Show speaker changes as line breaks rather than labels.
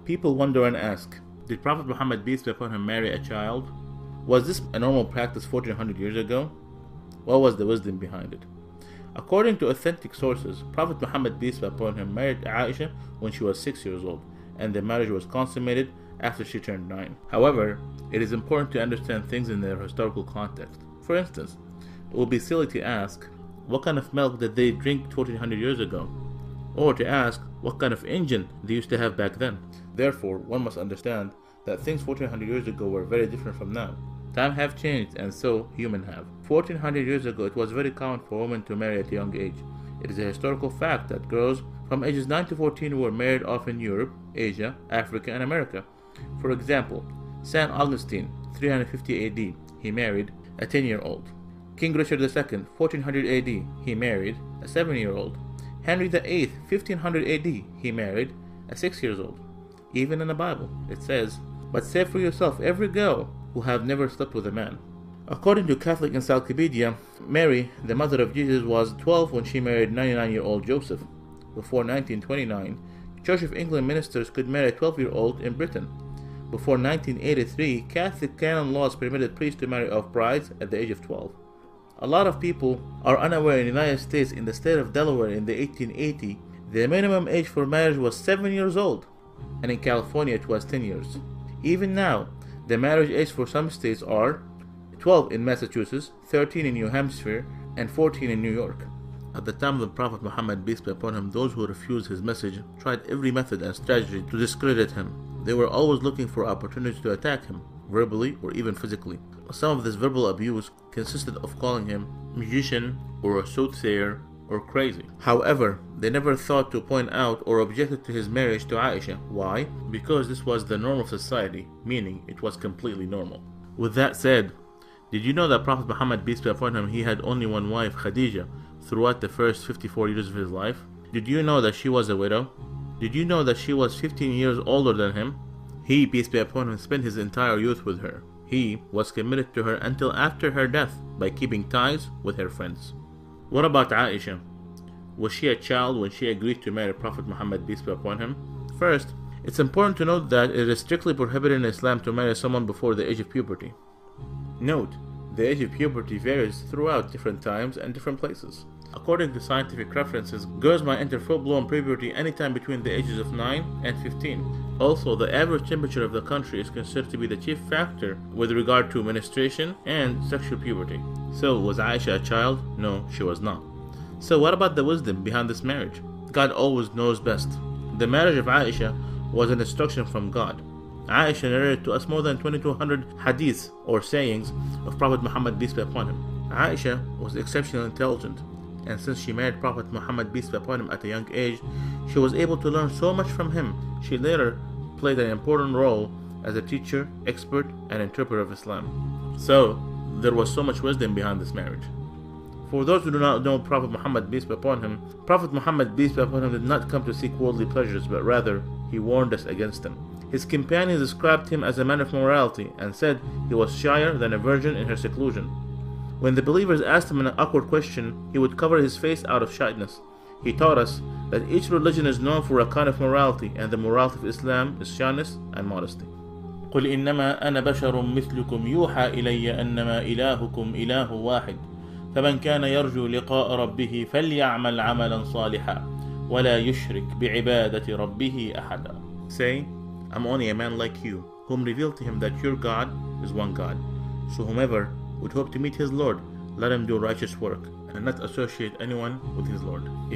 People wonder and ask, did Prophet Muhammad peace be upon him marry a child? Was this a normal practice 1400 years ago? What was the wisdom behind it? According to authentic sources, Prophet Muhammad peace be upon him married Aisha when she was 6 years old, and the marriage was consummated after she turned 9. However, it is important to understand things in their historical context. For instance, it would be silly to ask, what kind of milk did they drink 1400 years ago? Or to ask, what kind of engine they used to have back then? Therefore, one must understand that things 1400 years ago were very different from now. Time have changed, and so human have. 1400 years ago, it was very common for women to marry at a young age. It is a historical fact that girls from ages 9 to 14 were married off in Europe, Asia, Africa, and America. For example, St. Augustine, 350 AD, he married a 10-year-old. King Richard II, 1400 AD, he married a 7-year-old. Henry VIII, 1500 AD, he married a 6-year-old. Even in the Bible, it says, "But say for yourself every girl who have never slept with a man." According to Catholic Encyclopedia, Mary, the mother of Jesus, was 12 when she married 99-year-old Joseph. Before 1929, Church of England ministers could marry a 12-year-old in Britain. Before 1983, Catholic canon laws permitted priests to marry off brides at the age of 12. A lot of people are unaware in the United States, in the state of Delaware in the 1880, the minimum age for marriage was 7 years old, and in California it was 10 years. Even now, the marriage age for some states are 12 in Massachusetts, 13 in New Hampshire, and 14 in New York. At the time of the Prophet Muhammad, peace be upon him, those who refused his message tried every method and strategy to discredit him. They were always looking for opportunities to attack him, verbally or even physically. Some of this verbal abuse consisted of calling him magician or a soothsayer or crazy. However, they never thought to point out or objected to his marriage to Aisha. Why? Because this was the norm of society, meaning it was completely normal. With that said, did you know that Prophet Muhammad, peace be upon him, he had only one wife, Khadija, throughout the first 54 years of his life? Did you know that she was a widow? Did you know that she was 15 years older than him? He, peace be upon him, spent his entire youth with her. He was committed to her until after her death by keeping ties with her friends. What about Aisha? Was she a child when she agreed to marry Prophet Muhammad, peace be upon him? First, it's important to note that it is strictly prohibited in Islam to marry someone before the age of puberty. Note, the age of puberty varies throughout different times and different places. According to scientific references, girls might enter full-blown puberty anytime between the ages of 9 and 15. Also, the average temperature of the country is considered to be the chief factor with regard to menstruation and sexual puberty. So, was Aisha a child? No, she was not. So what about the wisdom behind this marriage? God always knows best. The marriage of Aisha was an instruction from God. Aisha narrated to us more than 2200 hadiths or sayings of Prophet Muhammad, peace be upon him. Aisha was exceptionally intelligent, and since she married Prophet Muhammad, peace be upon him, at a young age, she was able to learn so much from him. She later played an important role as a teacher, expert, and interpreter of Islam. So, there was so much wisdom behind this marriage. For those who do not know Prophet Muhammad, peace be upon him, Prophet Muhammad, peace be upon him, did not come to seek worldly pleasures, but rather, he warned us against them. His companions described him as a man of morality and said he was shyer than a virgin in her seclusion. When the believers asked him an awkward question, he would cover his face out of shyness. He taught us that each religion is known for a kind of morality, and the morality of Islam is shyness and modesty. قُلْ إِنَّمَا أَنَا بَشَرٌ مِثْلُكُمْ يُوحَى إِلَيَّ أَنَّمَا إِلَهُكُمْ إِلَهٌ وَاحِدٌ فَمَنْ كَانَ يَرْجُو لِقَاءَ رَبِّهِ فَلْيَعْمَلْ عَمَلًا صَالِحًا وَلَا يُشْرِكْ بِعِبَادَةِ رَبِّهِ أَحَدًا. Say, I'm only a man like you, whom revealed to him that your God is one God. So whomever would hope to meet his Lord, let him do righteous work, and not associate anyone with his Lord. If